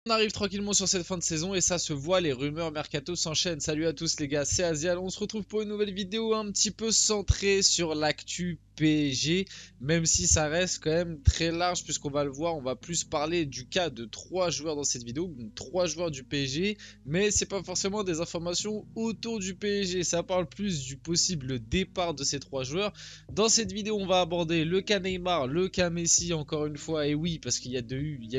On arrive tranquillement sur cette fin de saison et ça se voit, les rumeurs mercato s'enchaînent. Salut à tous les gars, c'est Azial, on se retrouve pour une nouvelle vidéo un petit peu centrée sur l'actu PSG, même si ça reste quand même très large puisqu'on va le voir, on va plus parler du cas de 3 joueurs dans cette vidéo, 3 joueurs du PSG, mais c'est pas forcément des informations autour du PSG, ça parle plus du possible départ de ces 3 joueurs. Dans cette vidéo, on va aborder le cas Neymar, le cas Messi encore une fois, et oui, parce qu'il y a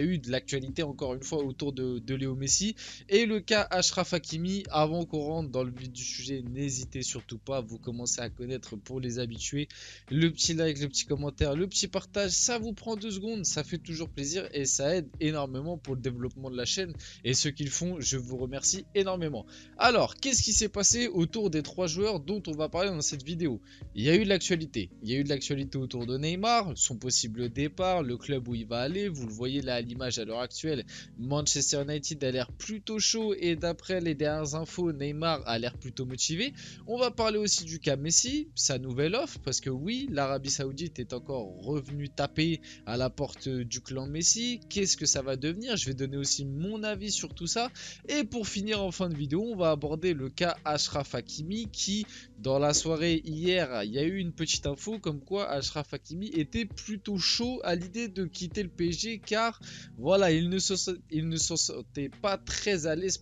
eu de l'actualité encore une fois autour de Léo Messi, et le cas Achraf Hakimi. Avant qu'on rentre dans le vif du sujet, n'hésitez surtout pas, vous commencez à connaître pour les habitués, le petit like, le petit commentaire, le petit partage, ça vous prend 2 secondes, ça fait toujours plaisir et ça aide énormément pour le développement de la chaîne, et ceux qui le font, je vous remercie énormément. Alors, qu'est-ce qui s'est passé autour des 3 joueurs dont on va parler dans cette vidéo? Il y a eu de l'actualité. Il y a eu de l'actualité autour de Neymar, son possible départ, le club où il va aller. Vous le voyez là à l'image à l'heure actuelle. Manchester United a l'air plutôt chaud et d'après les dernières infos, Neymar a l'air plutôt motivé. On va parler aussi du cas Messi, sa nouvelle offre, parce que oui, l'Arabie Saoudite est encore revenu taper à la porte du clan Messi. Qu'est-ce que ça va devenir? Je vais donner aussi mon avis sur tout ça. Et pour finir en fin de vidéo, on va aborder le cas Achraf Hakimi qui, dans la soirée hier, il y a eu une petite info comme quoi Achraf Hakimi était plutôt chaud à l'idée de quitter le PSG car voilà, il ne se sentait pas très à l'aise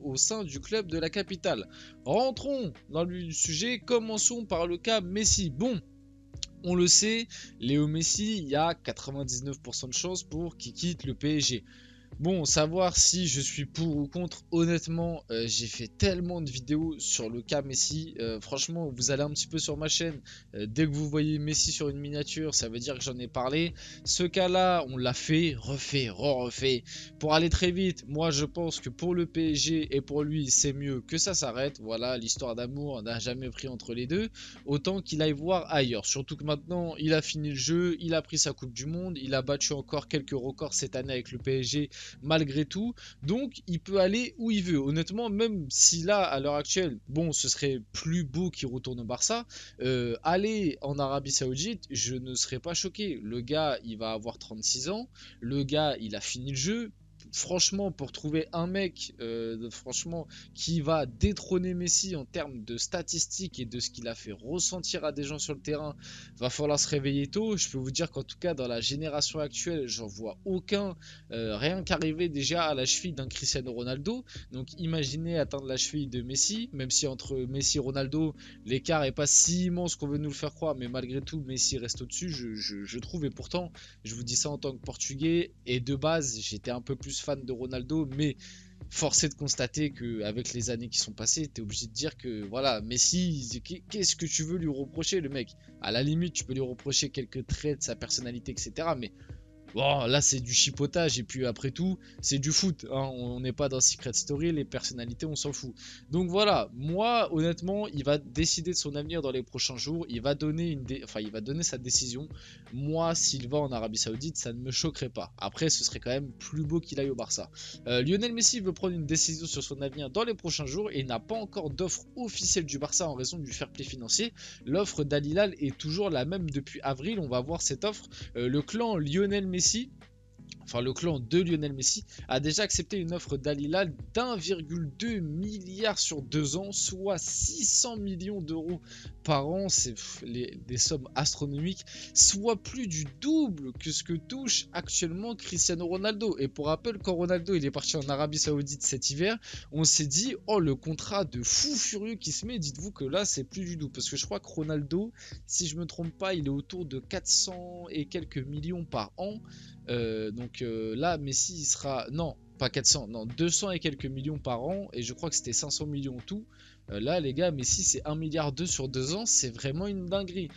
au sein du club de la capitale. Rentrons dans le sujet, commençons par le cas Messi. Bon, on le sait, Léo Messi, il y a 99% de chances pour qu'il quitte le PSG. Bon, savoir si je suis pour ou contre, honnêtement, j'ai fait tellement de vidéos sur le cas Messi. Franchement, vous allez un petit peu sur ma chaîne, dès que vous voyez Messi sur une miniature, ça veut dire que j'en ai parlé. Ce cas-là, on l'a fait, refait, refait. Pour aller très vite, moi je pense que pour le PSG et pour lui, c'est mieux que ça s'arrête. Voilà, l'histoire d'amour n'a jamais pris entre les deux. Autant qu'il aille voir ailleurs. Surtout que maintenant, il a fini le jeu, il a pris sa Coupe du Monde, il a battu encore quelques records cette année avec le PSG. Malgré tout, donc il peut aller où il veut. Honnêtement, même si là à l'heure actuelle, bon, ce serait plus beau qu'il retourne au Barça, aller en Arabie Saoudite, je ne serais pas choqué. Le gars, il va avoir 36 ans, le gars, il a fini le jeu. Franchement, pour trouver un mec franchement qui va détrôner Messi en termes de statistiques et de ce qu'il a fait ressentir à des gens sur le terrain, va falloir se réveiller tôt. Je peux vous dire qu'en tout cas dans la génération actuelle, j'en vois aucun, rien qu'arriver déjà à la cheville d'un Cristiano Ronaldo. Donc imaginez atteindre la cheville de Messi, même si entre Messi et Ronaldo l'écart est pas si immense qu'on veut nous le faire croire, mais malgré tout Messi reste au-dessus, je trouve. Et pourtant je vous dis ça en tant que portugais, et de base j'étais un peu plus fan de Ronaldo, mais force est de constater qu'avec les années qui sont passées, tu es obligé de dire que voilà, Messi, qu'est-ce que tu veux lui reprocher, le mec? À la limite, tu peux lui reprocher quelques traits de sa personnalité, etc. Mais bon, là c'est du chipotage et puis après tout c'est du foot, hein. On n'est pas dans Secret Story, les personnalités on s'en fout. Donc voilà, moi honnêtement il va décider de son avenir dans les prochains jours, il va donner il va donner sa décision. Moi s'il va en Arabie Saoudite ça ne me choquerait pas, après ce serait quand même plus beau qu'il aille au Barça. Lionel Messi veut prendre une décision sur son avenir dans les prochains jours et n'a pas encore d'offre officielle du Barça en raison du fair play financier. L'offre d'Al Hilal est toujours la même depuis avril, on va voir cette offre. Le clan Lionel Messi, enfin le clan de Lionel Messi, a déjà accepté une offre d'Al Hilal d'1,2 milliard sur 2 ans, soit 600 millions d'euros par an. C'est des sommes astronomiques, soit plus du double que ce que touche actuellement Cristiano Ronaldo. Et pour rappel, quand Ronaldo il est parti en Arabie Saoudite cet hiver, on s'est dit oh le contrat de fou furieux qui se met. Dites-vous que là c'est plus du double, parce que je crois que Ronaldo, si je me trompe pas, il est autour de 400 et quelques millions par an. Donc là Messi il sera, non pas 400, non 200 et quelques millions par an, et je crois que c'était 500 millions tout. Là les gars, Messi c'est 1,2 milliard sur 2 ans, c'est vraiment une dinguerie.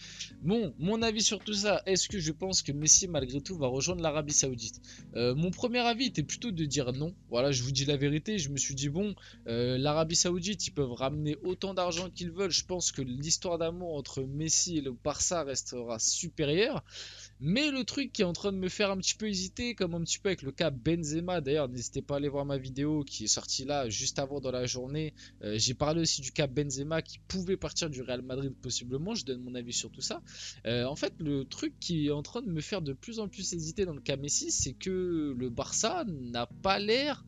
Bon, mon avis sur tout ça, est-ce que je pense que Messi malgré tout va rejoindre l'Arabie Saoudite? Mon premier avis était plutôt de dire non. Voilà, je vous dis la vérité, je me suis dit bon, l'Arabie Saoudite ils peuvent ramener autant d'argent qu'ils veulent, je pense que l'histoire d'amour entre Messi et le Barça restera supérieure. Mais le truc qui est en train de me faire un petit peu hésiter, comme un petit peu avec le cas Benzema, d'ailleurs n'hésitez pas à aller voir ma vidéo qui est sortie là juste avant dans la journée, j'ai parlé aussi partie du cas Benzema qui pouvait partir du Real Madrid possiblement. Je donne mon avis sur tout ça. En fait, le truc qui est en train de me faire de plus en plus hésiter dans le cas Messi, c'est que le Barça n'a pas l'air.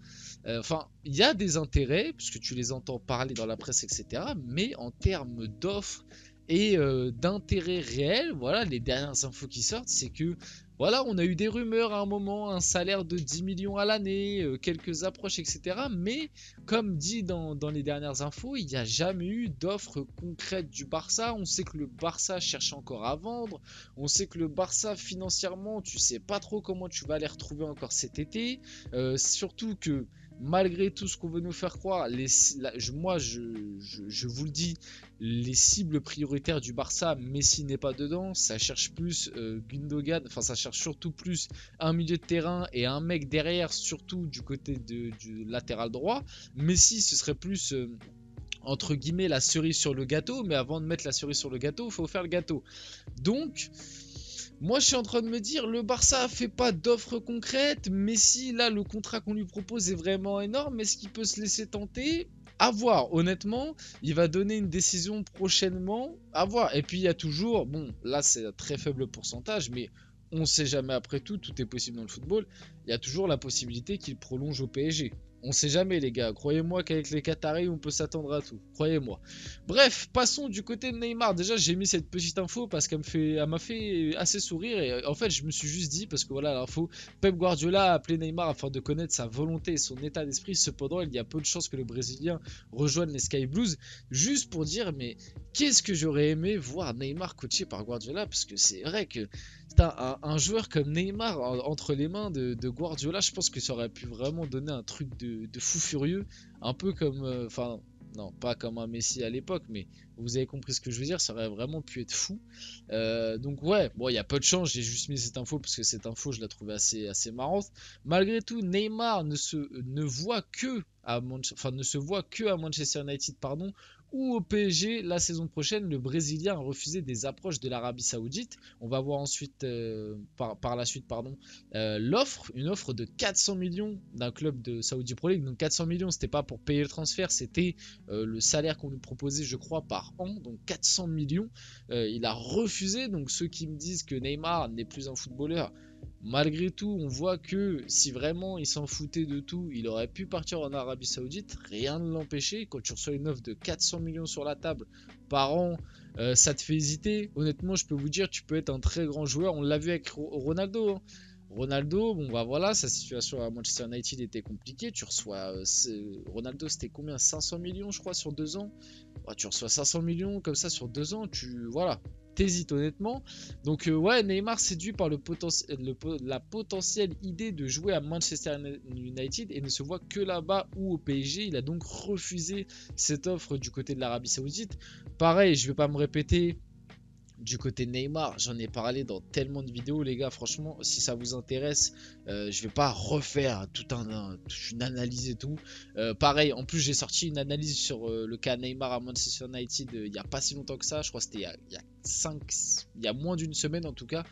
Enfin, il y a des intérêts, puisque tu les entends parler dans la presse, etc. Mais en termes d'offres et d'intérêt réel, voilà, les dernières infos qui sortent, c'est que voilà, on a eu des rumeurs à un moment, un salaire de 10 millions à l'année, quelques approches, etc. Mais comme dit dans les dernières infos, il n'y a jamais eu d'offre concrète du Barça. On sait que le Barça cherche encore à vendre. On sait que le Barça, financièrement, tu sais pas trop comment tu vas les retrouver encore cet été. Surtout que malgré tout ce qu'on veut nous faire croire, moi je vous le dis, les cibles prioritaires du Barça, Messi n'est pas dedans, ça cherche plus Gundogan, enfin ça cherche surtout plus un milieu de terrain et un mec derrière, surtout du côté du latéral droit. Messi ce serait plus entre guillemets la cerise sur le gâteau, mais avant de mettre la cerise sur le gâteau, il faut faire le gâteau. Donc moi, je suis en train de me dire, le Barça fait pas d'offre concrète. Messi, là, le contrat qu'on lui propose est vraiment énorme. Est-ce qu'il peut se laisser tenter? À voir, honnêtement, il va donner une décision prochainement. À voir. Et puis, il y a toujours, bon, là, c'est un très faible pourcentage, mais on sait jamais après tout, tout est possible dans le football. Il y a toujours la possibilité qu'il prolonge au PSG. On sait jamais les gars, croyez-moi qu'avec les Qataris on peut s'attendre à tout, croyez-moi. Bref, passons du côté de Neymar. Déjà j'ai mis cette petite info parce qu'elle m'a fait assez sourire et en fait je me suis juste dit, parce que voilà l'info, Pep Guardiola a appelé Neymar afin de connaître sa volonté et son état d'esprit. Cependant il y a peu de chances que le Brésilien rejoigne les Sky Blues. Juste pour dire, mais qu'est-ce que j'aurais aimé voir Neymar coaché par Guardiola, parce que c'est vrai que un joueur comme Neymar entre les mains de Guardiola, je pense que ça aurait pu vraiment donner un truc de fou furieux. Un peu comme, enfin, non, pas comme un Messi à l'époque, mais vous avez compris ce que je veux dire, ça aurait vraiment pu être fou. Donc ouais, bon, il y a peu de chance, j'ai juste mis cette info parce que cette info, je la trouvais assez marrante. Malgré tout, Neymar ne voit que ne se voit que à Manchester United, pardon, ou au PSG la saison prochaine. Le Brésilien a refusé des approches de l'Arabie Saoudite. On va voir ensuite, par la suite, pardon, une offre de 400 millions d'un club de Saudi Pro League. Donc 400 millions, c'était pas pour payer le transfert, c'était le salaire qu'on lui proposait, je crois, par an. Donc 400 millions. Il a refusé. Donc ceux qui me disent que Neymar n'est plus un footballeur, malgré tout, on voit que si vraiment il s'en foutait de tout, il aurait pu partir en Arabie Saoudite, rien ne l'empêchait. Quand tu reçois une offre de 400 millions sur la table par an, ça te fait hésiter. Honnêtement, je peux vous dire, tu peux être un très grand joueur. On l'a vu avec Ronaldo, hein. Ronaldo, bon bah voilà, sa situation à Manchester United était compliquée. Tu reçois Ronaldo, c'était combien? 500 millions, je crois, sur 2 ans. Ouais, tu reçois 500 millions comme ça sur 2 ans, voilà, t'hésites honnêtement. Donc ouais, Neymar séduit par la potentielle idée de jouer à Manchester United et ne se voit que là-bas ou au PSG. Il a donc refusé cette offre du côté de l'Arabie Saoudite. Pareil, je vais pas me répéter. Du côté Neymar, j'en ai parlé dans tellement de vidéos, les gars. Franchement, si ça vous intéresse, je vais pas refaire toute une analyse et tout. Pareil, en plus, j'ai sorti une analyse sur le cas Neymar à Manchester United il y a pas si longtemps que ça. Je crois que c'était il y a moins d'une semaine en tout cas.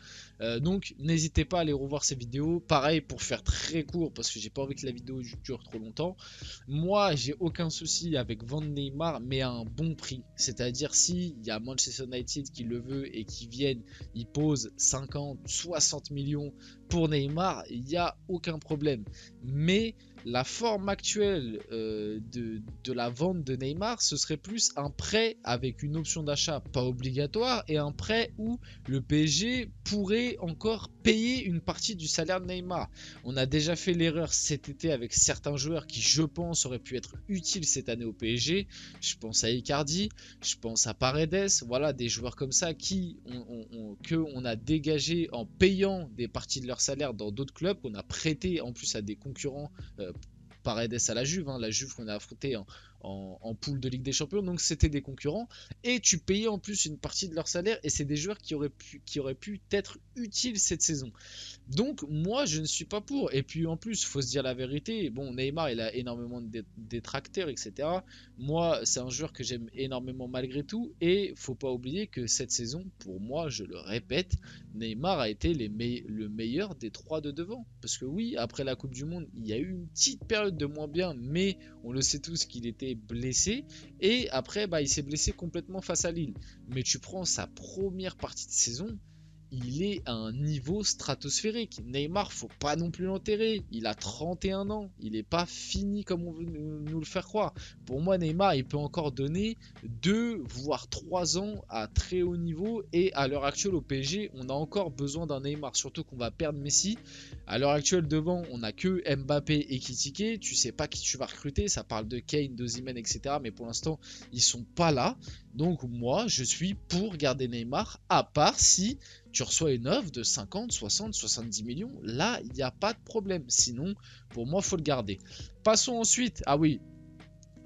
Donc, n'hésitez pas à aller revoir ces vidéos. Pareil, pour faire très court, parce que j'ai pas envie que la vidéo dure trop longtemps. Moi, j'ai aucun souci avec vendre Neymar, mais à un bon prix. C'est-à-dire, si il y a Manchester United qui le veut et qui viennent, ils posent 50, 60 millions pour Neymar, il n'y a aucun problème. Mais la forme actuelle de la vente de Neymar, ce serait plus un prêt avec une option d'achat pas obligatoire et un prêt où le PSG pourrait encore payer une partie du salaire de Neymar. On a déjà fait l'erreur cet été avec certains joueurs qui, je pense, auraient pu être utiles cette année au PSG. Je pense à Icardi, je pense à Paredes, voilà, des joueurs comme ça qu'on a dégagé en payant des parties de leur salaire dans d'autres clubs, qu'on a prêté en plus à des concurrents. Paredes à la Juve, hein, la Juve qu'on a affronté en poule de Ligue des Champions, donc c'était des concurrents, et tu payais en plus une partie de leur salaire, et c'est des joueurs qui auraient pu être utiles cette saison. Donc moi je ne suis pas pour, et puis en plus faut se dire la vérité, bon Neymar il a énormément de détracteurs, etc. Moi c'est un joueur que j'aime énormément malgré tout, et faut pas oublier que cette saison, pour moi, je le répète, Neymar a été le meilleur des trois de devant, parce que oui, après la Coupe du Monde il y a eu une petite période de moins bien, mais on le sait tous qu'il était fait blesser. Et après, bah, il s'est blessé complètement face à Lille. Mais tu prends sa première partie de saison, il est à un niveau stratosphérique. Neymar, faut pas non plus l'enterrer. Il a 31 ans. Il n'est pas fini comme on veut nous le faire croire. Pour moi, Neymar, il peut encore donner 2 voire 3 ans à très haut niveau. Et à l'heure actuelle, au PSG, on a encore besoin d'un Neymar. Surtout qu'on va perdre Messi. À l'heure actuelle, devant, on n'a que Mbappé et Kitike. Tu sais pas qui tu vas recruter. Ça parle de Kane, d'Osimhen, etc. Mais pour l'instant, ils sont pas là. Donc moi, je suis pour garder Neymar. À part si tu reçois une offre de 50, 60, 70 millions, là, il n'y a pas de problème. Sinon, pour moi, il faut le garder. Passons ensuite. Ah oui,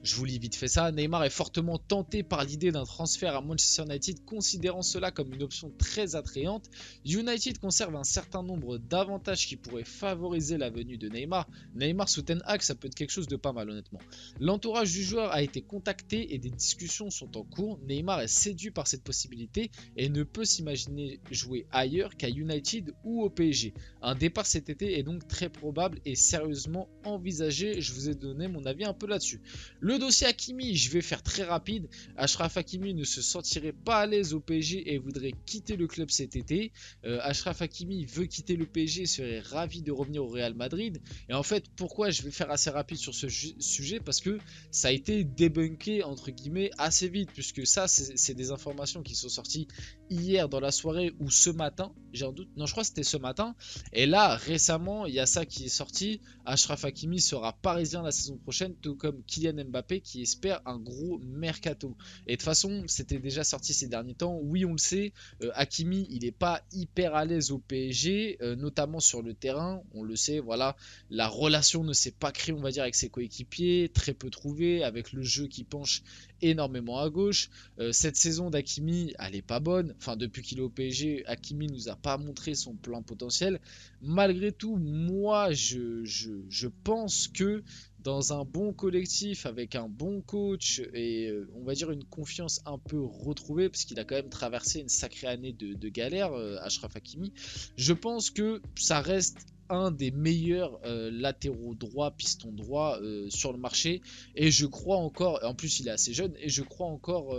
je vous lis vite fait ça. Neymar est fortement tenté par l'idée d'un transfert à Manchester United, considérant cela comme une option très attrayante. United conserve un certain nombre d'avantages qui pourraient favoriser la venue de Neymar. Neymar sous Ten Hag, ça peut être quelque chose de pas mal honnêtement. L'entourage du joueur a été contacté et des discussions sont en cours. Neymar est séduit par cette possibilité et ne peut s'imaginer jouer ailleurs qu'à United ou au PSG. Un départ cet été est donc très probable et sérieusement envisagé. Je vous ai donné mon avis un peu là-dessus. Le dossier Hakimi, je vais faire très rapide. Achraf Hakimi ne se sentirait pas à l'aise au PSG et voudrait quitter le club cet été. Achraf Hakimi veut quitter le PSG et serait ravi de revenir au Real Madrid. Et en fait, pourquoi je vais faire assez rapide sur ce sujet? Parce que ça a été débunké entre guillemets assez vite, puisque ça, c'est des informations qui sont sorties hier dans la soirée ou ce matin. J'ai un doute. Non, je crois que c'était ce matin. Et là, récemment, il y a ça qui est sorti. Achraf Hakimi sera parisien la saison prochaine, tout comme Kylian Mbappé qui espère un gros mercato. Et de toute façon, c'était déjà sorti ces derniers temps. Oui, on le sait, Hakimi, il n'est pas hyper à l'aise au PSG, notamment sur le terrain. On le sait, voilà, la relation ne s'est pas créée, on va dire, avec ses coéquipiers, très peu trouvée, avec le jeu qui penche énormément à gauche. Cette saison d'Hakimi, elle n'est pas bonne. Enfin, depuis qu'il est au PSG, Hakimi nous a pas montré son plein potentiel. Malgré tout, moi, je pense que dans un bon collectif, avec un bon coach et on va dire une confiance un peu retrouvée, parce qu'il a quand même traversé une sacrée année de galère, Achraf Hakimi, je pense que ça reste un des meilleurs latéraux droits, piston droit sur le marché. Et je crois encore, en plus il est assez jeune, et je crois encore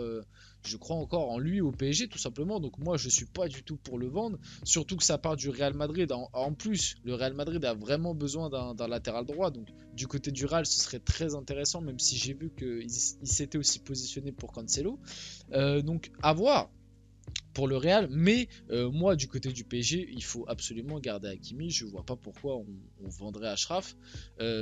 en lui au PSG tout simplement. Donc moi je suis pas du tout pour le vendre, surtout que ça part du Real Madrid. En plus le Real Madrid a vraiment besoin d'un latéral droit, donc du côté du Real ce serait très intéressant, même si j'ai vu qu'il s'était aussi positionné pour Cancelo. Donc à voir pour le Real, mais moi du côté du PSG il faut absolument garder Hakimi. Je vois pas pourquoi on vendrait Achraf,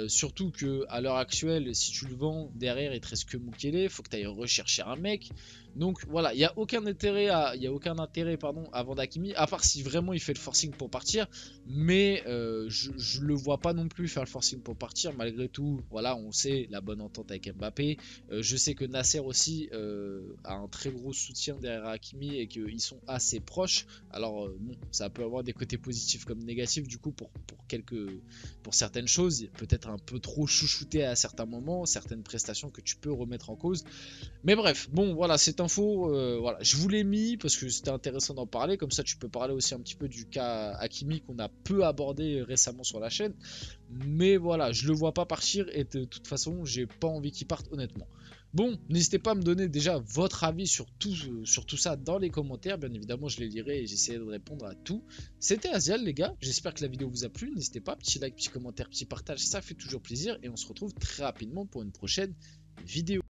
surtout que à l'heure actuelle si tu le vends derrière il te reste que Mukele, faut que tu ailles rechercher un mec. Donc voilà, il n'y a aucun intérêt à vendre Hakimi, à part si vraiment il fait le forcing pour partir. Mais je le vois pas non plus faire le forcing pour partir. Malgré tout, voilà, on sait la bonne entente avec Mbappé. Je sais que Nasser aussi a un très gros soutien derrière Hakimi et qu'ils sont assez proches. Alors bon, ça peut avoir des côtés positifs comme négatifs du coup pour certaines choses. Peut-être un peu trop chouchouté à certains moments, certaines prestations que tu peux remettre en cause. Mais bref, bon voilà, cette info, voilà, je vous l'ai mis parce que c'était intéressant d'en parler. Comme ça, tu peux parler aussi un petit peu du cas Hakimi qu'on a peu abordé récemment sur la chaîne. Mais voilà, je le vois pas partir et de toute façon, j'ai pas envie qu'il parte honnêtement. Bon, n'hésitez pas à me donner déjà votre avis sur tout ça dans les commentaires. Bien évidemment, je les lirai et j'essaierai de répondre à tout. C'était Azial, les gars. J'espère que la vidéo vous a plu. N'hésitez pas, petit like, petit commentaire, petit partage, ça fait toujours plaisir. Et on se retrouve très rapidement pour une prochaine vidéo.